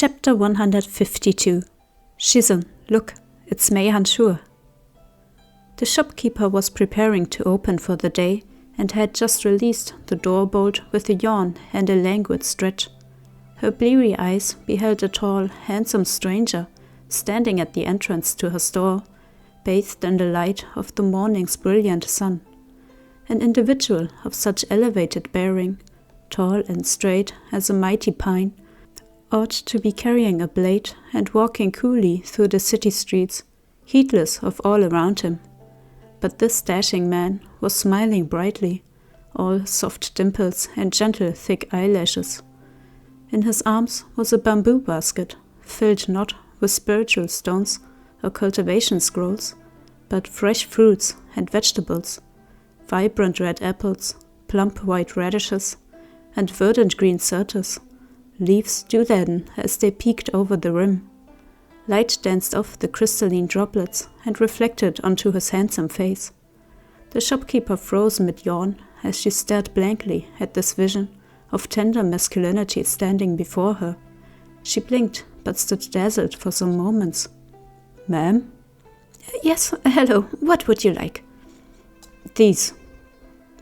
Chapter 152. Shizun, look, it's Mei Handschuhe. The shopkeeper was preparing to open for the day and had just released the door bolt with a yawn and a languid stretch. Her bleary eyes beheld a tall, handsome stranger standing at the entrance to her store, bathed in the light of the morning's brilliant sun. An individual of such elevated bearing, tall and straight as a mighty pine, ought to be carrying a blade and walking coolly through the city streets, heedless of all around him. But this dashing man was smiling brightly, all soft dimples and gentle thick eyelashes. In his arms was a bamboo basket, filled not with spiritual stones or cultivation scrolls, but fresh fruits and vegetables, vibrant red apples, plump white radishes, and verdant green surters, leaves dew-laden as they peeked over the rim. Light danced off the crystalline droplets and reflected onto his handsome face. The shopkeeper froze mid-yawn as she stared blankly at this vision of tender masculinity standing before her. She blinked, but stood dazzled for some moments. "Ma'am?" "Yes, hello. What would you like?" "These."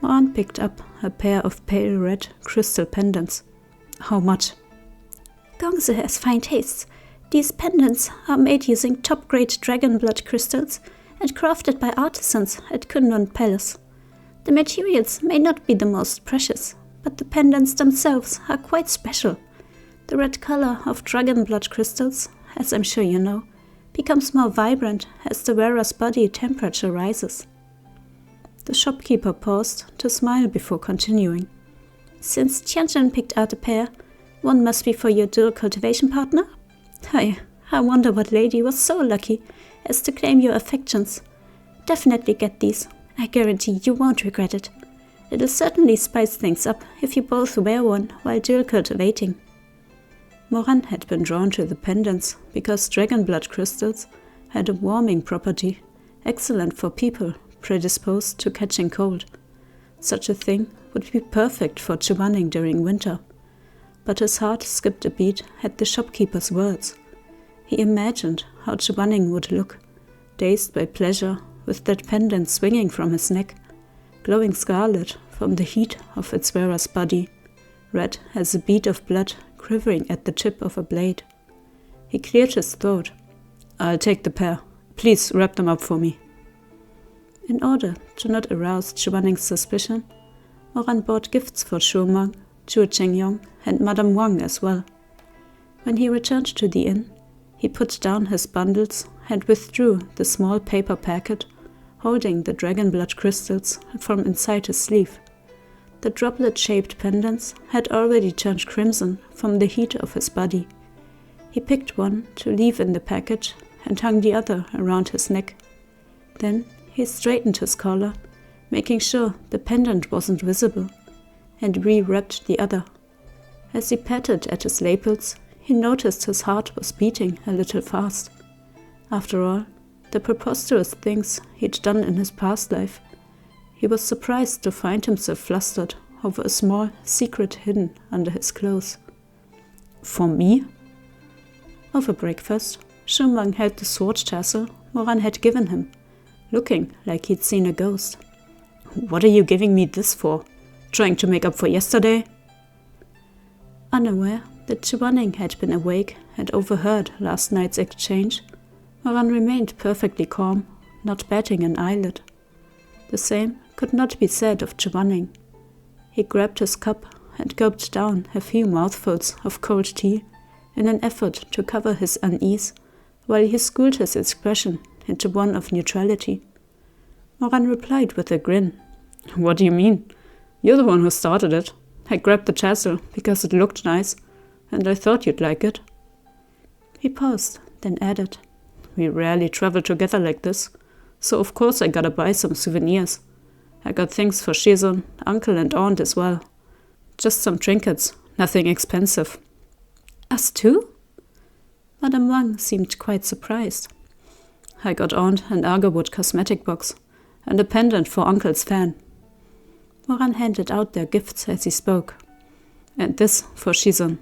Moran picked up a pair of pale red crystal pendants. "How much?" "Gongzi has fine tastes. These pendants are made using top-grade dragon blood crystals and crafted by artisans at Kunlun Palace. The materials may not be the most precious, but the pendants themselves are quite special. The red color of dragon blood crystals, as I'm sure you know, becomes more vibrant as the wearer's body temperature rises." The shopkeeper paused to smile before continuing. "Since Tianjin picked out a pair, one must be for your dual cultivation partner? I wonder what lady was so lucky as to claim your affections. Definitely get these. I guarantee you won't regret it. It'll certainly spice things up if you both wear one while dual cultivating." Moran had been drawn to the pendants because dragon blood crystals had a warming property, excellent for people predisposed to catching cold. Such a thing would be perfect for Chuaning during winter. But his heart skipped a beat at the shopkeeper's words. He imagined how Chuaning would look, dazed by pleasure, with that pendant swinging from his neck, glowing scarlet from the heat of its wearer's body, red as a bead of blood quivering at the tip of a blade. He cleared his throat. "I'll take the pair. Please wrap them up for me." In order to not arouse Chuaning's suspicion, Moran bought gifts for Xue Meng, Zhu Chengyong, and Madame Wang as well. When he returned to the inn, he put down his bundles and withdrew the small paper packet holding the dragon blood crystals from inside his sleeve. The droplet-shaped pendants had already turned crimson from the heat of his body. He picked one to leave in the package and hung the other around his neck. Then he straightened his collar, making sure the pendant wasn't visible, and re-wrapped the other. As he patted at his lapels, he noticed his heart was beating a little fast. After all, the preposterous things he'd done in his past life, he was surprised to find himself flustered over a small secret hidden under his clothes. "For me?" Over breakfast, Xue Meng held the sword tassel Moran had given him, looking like he'd seen a ghost. "What are you giving me this for? Trying to make up for yesterday?" Unaware that Chuaning had been awake and overheard last night's exchange, Moran remained perfectly calm, not batting an eyelid. The same could not be said of Chuaning. He grabbed his cup and gulped down a few mouthfuls of cold tea in an effort to cover his unease, while he schooled his expression into one of neutrality. Moran replied with a grin. "What do you mean? You're the one who started it. I grabbed the tassel because it looked nice, and I thought you'd like it." He paused, then added, "We rarely travel together like this, so of course I gotta buy some souvenirs. I got things for Shizun, uncle and aunt as well. Just some trinkets, nothing expensive." "Us too?" Madame Wang seemed quite surprised. "I got aunt an agarwood cosmetic box, and a pendant for uncle's fan." Moran handed out their gifts as he spoke. "And this for Shizun."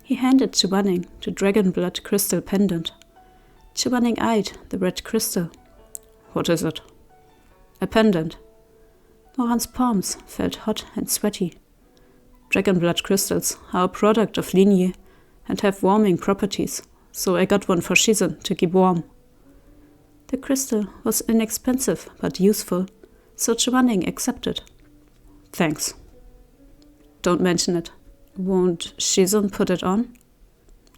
He handed Xue Meng the dragon blood crystal pendant. Xue Meng eyed the red crystal. "What is it?" "A pendant." Moran's palms felt hot and sweaty. "Dragon blood crystals are a product of Linie and have warming properties, so I got one for Shizun to keep warm." The crystal was inexpensive but useful, so Xue Meng accepted. "Thanks." "Don't mention it. Won't Shizun put it on?"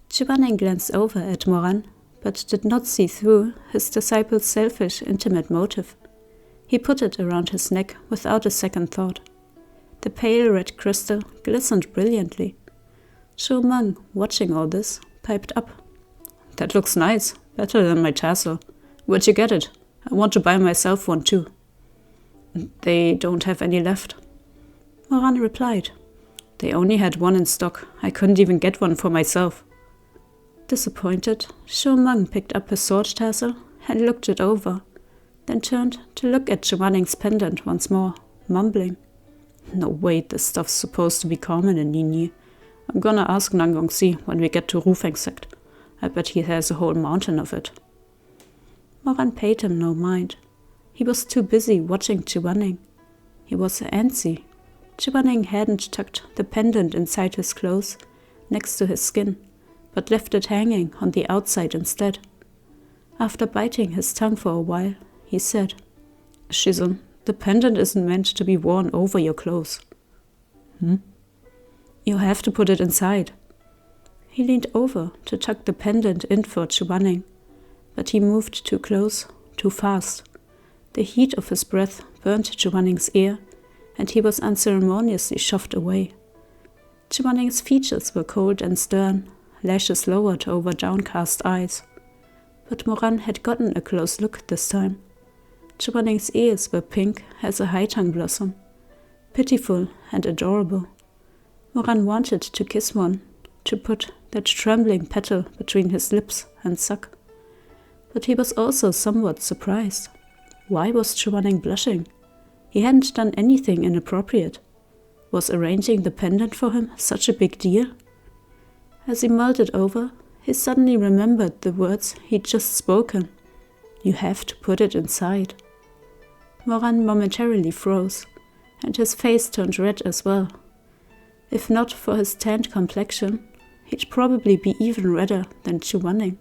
Xue Meng glanced over at Moran, but did not see through his disciple's selfish, intimate motive. He put it around his neck without a second thought. The pale red crystal glistened brilliantly. Xue Meng, watching all this, piped up. "That looks nice, better than my tassel. Where'd you get it? I want to buy myself one too." "They don't have any left." Moran replied. "They only had one in stock. I couldn't even get one for myself." Disappointed, Xue Meng picked up his sword tassel and looked it over, then turned to look at Xue Meng's pendant once more, mumbling. "No, wait, this stuff's supposed to be common in Nini. I'm gonna ask Nangongxi when we get to Rufeng sect. I bet he has a whole mountain of it." Moran paid him no mind. He was too busy watching Xue Meng. He was antsy. Xue Meng hadn't tucked the pendant inside his clothes, next to his skin, but left it hanging on the outside instead. After biting his tongue for a while, he said, "Shizun, the pendant isn't meant to be worn over your clothes." "You have to put it inside." He leaned over to tuck the pendant in for Xue Meng, but he moved too close, too fast. The heat of his breath burned Xue Meng's ear, and he was unceremoniously shoved away. Xue Meng's features were cold and stern, lashes lowered over downcast eyes. But Moran had gotten a close look this time. Xue Meng's ears were pink as a haitung blossom, pitiful and adorable. Moran wanted to kiss one, to put that trembling petal between his lips and suck. But he was also somewhat surprised. Why was Xue Meng blushing? He hadn't done anything inappropriate. Was arranging the pendant for him such a big deal? As he mulled it over, he suddenly remembered the words he'd just spoken. "You have to put it inside." Moran momentarily froze, and his face turned red as well. If not for his tanned complexion, he'd probably be even redder than Xue Meng.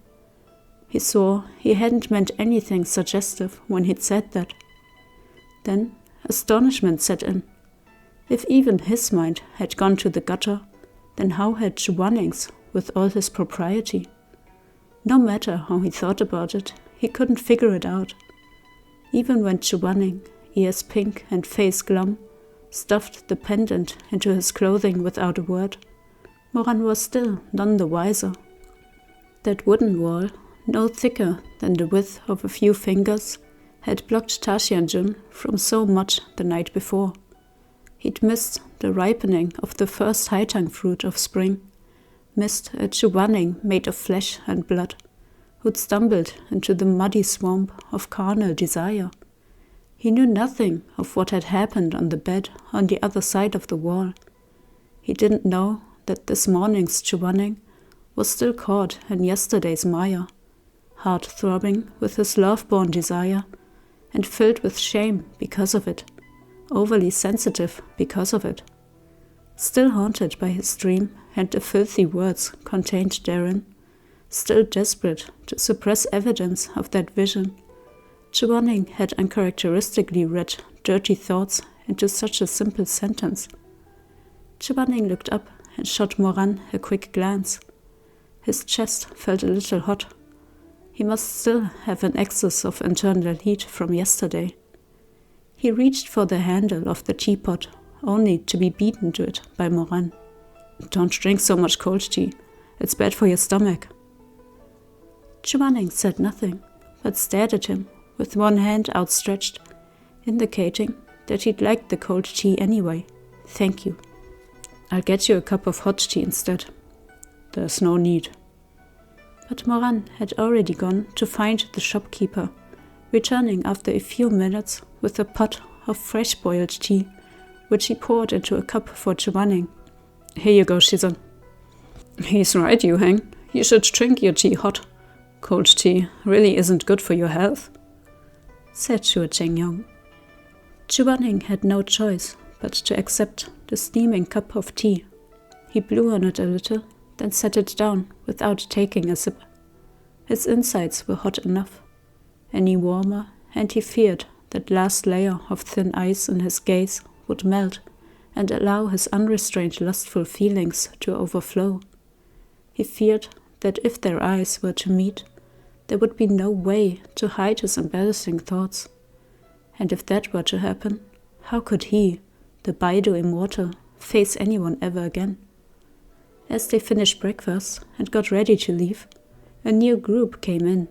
He swore he hadn't meant anything suggestive when he'd said that. Then astonishment set in. If even his mind had gone to the gutter, then how had Xue Meng's with all his propriety? No matter how he thought about it, he couldn't figure it out. Even when Xue Meng, ears pink and face glum, stuffed the pendant into his clothing without a word, Moran was still none the wiser. That wooden wall, no thicker than the width of a few fingers, had blocked Taxianjun from so much the night before. He'd missed the ripening of the first haitung fruit of spring, missed a Xue Meng made of flesh and blood, who'd stumbled into the muddy swamp of carnal desire. He knew nothing of what had happened on the bed on the other side of the wall. He didn't know that this morning's Xue Meng was still caught in yesterday's mire, heart-throbbing with his love-born desire, and filled with shame because of it, overly sensitive because of it. Still haunted by his dream and the filthy words contained therein, still desperate to suppress evidence of that vision, Xue Meng had uncharacteristically read dirty thoughts into such a simple sentence. Xue Meng looked up and shot Moran a quick glance. His chest felt a little hot. He must still have an excess of internal heat from yesterday. He reached for the handle of the teapot, only to be beaten to it by Moran. "Don't drink so much cold tea. It's bad for your stomach." Xue Meng said nothing, but stared at him with one hand outstretched, indicating that he'd like the cold tea anyway. "Thank you." "I'll get you a cup of hot tea instead." "There's no need." But Moran had already gone to find the shopkeeper, returning after a few minutes with a pot of fresh-boiled tea, which he poured into a cup for Xue Meng. "Here you go, Shizun." He's right, Yu Heng. You should drink your tea hot. Cold tea really isn't good for your health, said Xue Chengyong. Chuaning had no choice but to accept the steaming cup of tea. He blew on it a little, then set it down without taking a sip. His insides were hot enough. Any warmer, and he feared that last layer of thin ice in his gaze would melt and allow his unrestrained lustful feelings to overflow. He feared that if their eyes were to meet, there would be no way to hide his embarrassing thoughts. And if that were to happen, how could he, the Baidu immortal, face anyone ever again? As they finished breakfast and got ready to leave, a new group came in.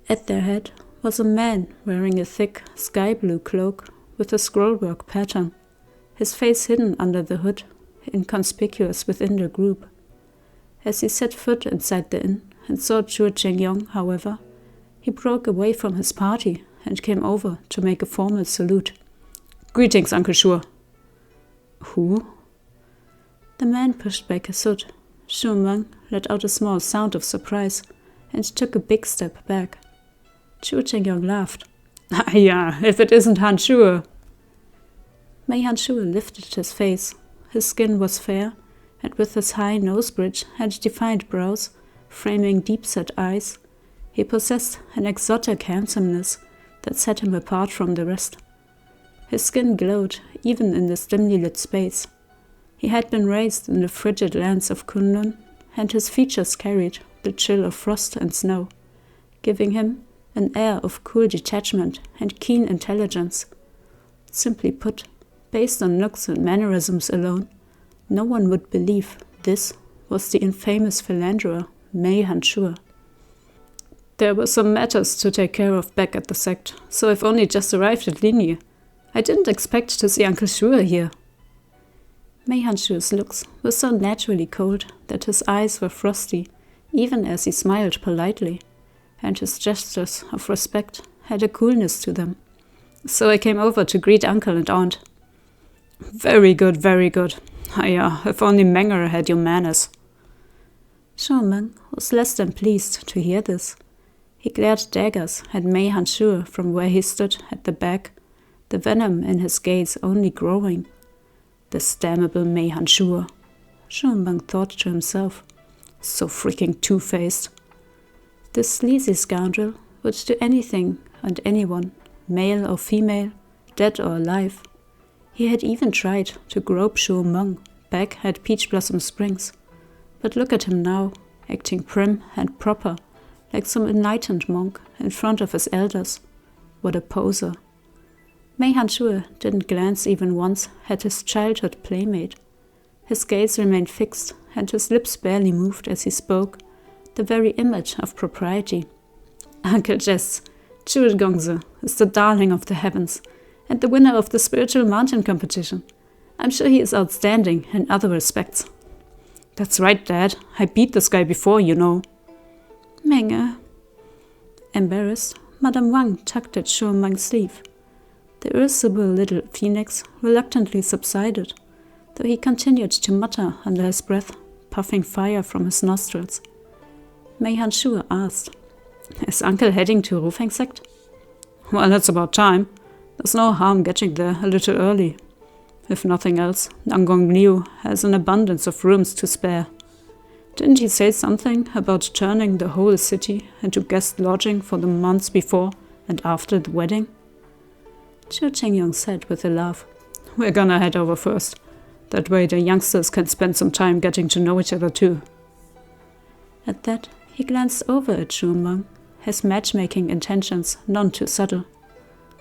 At their head was a man wearing a thick sky blue cloak with a scrollwork pattern, his face hidden under the hood, inconspicuous within the group. As he set foot inside the inn and saw Xue Chengyong, however, he broke away from his party and came over to make a formal salute. "Greetings, Uncle Xue." "Who?" The man pushed back his hood. Xue Meng let out a small sound of surprise and took a big step back. Xue Chengyong laughed. "Ah, yeah, if it isn't Han Xue." Mei Han Xue lifted his face. His skin was fair, and with his high nose bridge and defined brows, framing deep-set eyes, he possessed an exotic handsomeness that set him apart from the rest. His skin glowed even in this dimly lit space. He had been raised in the frigid lands of Kunlun, and his features carried the chill of frost and snow, giving him an air of cool detachment and keen intelligence. Simply put, based on looks and mannerisms alone, no one would believe this was the infamous philanderer Mei Han Xue. "There were some matters to take care of back at the sect, so I've only just arrived at Linie. I didn't expect to see Uncle Xue here." Mei Han Xue's looks were so naturally cold that his eyes were frosty, even as he smiled politely, and his gestures of respect had a coolness to them. "So I came over to greet Uncle and Aunt." Very good, very good. If only Menger had your manners." Xue Meng was less than pleased to hear this. He glared daggers at Mei Han Xue from where he stood at the back, the venom in his gaze only growing. This damnable Mei Han Xue, Xue Meng thought to himself. So freaking two-faced. This sleazy scoundrel would do anything and anyone, male or female, dead or alive. He had even tried to grope Xue Meng back at Peach Blossom Springs. But look at him now, acting prim and proper, like some enlightened monk in front of his elders. What a poser. Mei Han Xue didn't glance even once at his childhood playmate. His gaze remained fixed, and his lips barely moved as he spoke, the very image of propriety. "Uncle Jess, Xue Gongzi is the darling of the heavens, and the winner of the spiritual mountain competition. I'm sure he is outstanding in other respects." "That's right, Dad. I beat this guy before, you know." Menge. Embarrassed, Madame Wang tugged at Xue Meng's sleeve. The irascible little phoenix reluctantly subsided, though he continued to mutter under his breath, puffing fire from his nostrils. Mei Han Xue asked, "Is Uncle heading to Rufeng sect?" "Well, it's about time. There's no harm getting there a little early. If nothing else, Nangong Liu has an abundance of rooms to spare. Didn't he say something about turning the whole city into guest lodging for the months before and after the wedding?" Xue Chengyong said with a laugh, "We're gonna head over first. That way the youngsters can spend some time getting to know each other too." At that, he glanced over at Xue Meng, his matchmaking intentions none too subtle.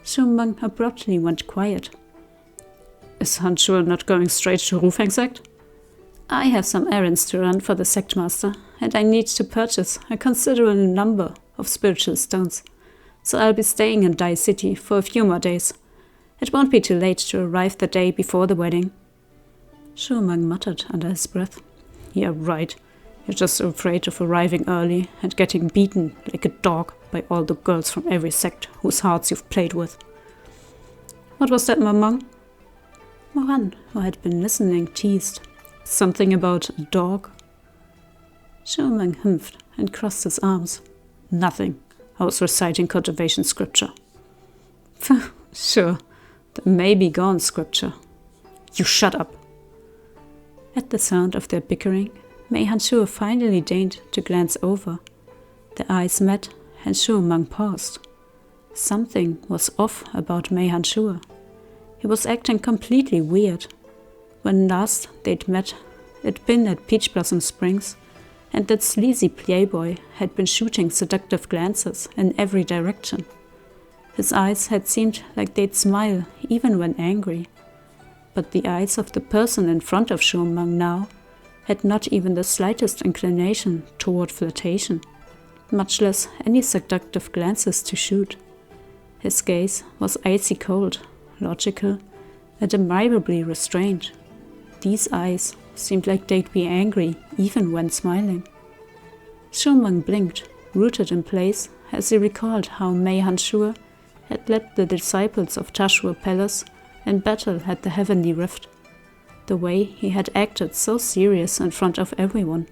Xue Meng abruptly went quiet. "Is Han Xue not going straight to Rufeng sect?" "I have some errands to run for the sect master, and I need to purchase a considerable number of spiritual stones, so I'll be staying in Dai City for a few more days. It won't be too late to arrive the day before the wedding." Xue Meng muttered under his breath. "Yeah, right. You're just so afraid of arriving early and getting beaten like a dog by all the girls from every sect whose hearts you've played with." "What was that, Mamang?" Moran, who had been listening, teased. "Something about a dog?" Xue Meng humphed and crossed his arms. Nothing. I was reciting cultivation scripture. Sure, the may-be-gone scripture. You shut up. At the sound of their bickering, Mei Hanshua finally deigned to glance over. Their eyes met, and Xue Meng paused. Something was off about Mei Hanshua. He was acting completely weird. When last they'd met, it'd been at Peach Blossom Springs, and that sleazy playboy had been shooting seductive glances in every direction. His eyes had seemed like they'd smile even when angry. But the eyes of the person in front of Xue Meng now had not even the slightest inclination toward flirtation, much less any seductive glances to shoot. His gaze was icy cold, logical, and admirably restrained. These eyes seemed like they'd be angry even when smiling. Xue Meng blinked, rooted in place, as he recalled how Mei Hanshua had led the disciples of Tashua Palace in battle at the Heavenly Rift. The way he had acted so serious in front of everyone.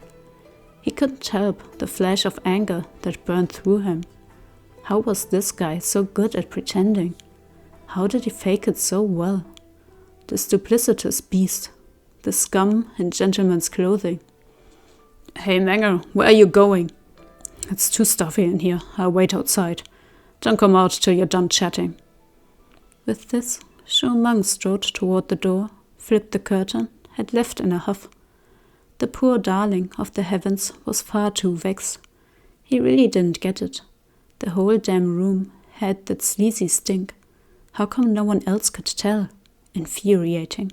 He couldn't help the flash of anger that burned through him. How was this guy so good at pretending? How did he fake it so well? This duplicitous beast. The scum in gentleman's clothing. Hey Menger, where are you going? It's too stuffy in here. I'll wait outside. Don't come out till you're done chatting. With this, Xue Meng strode toward the door, flipped the curtain, and left in a huff. The poor darling of the heavens was far too vexed. He really didn't get it. The whole damn room had that sleazy stink. How come no one else could tell? Infuriating.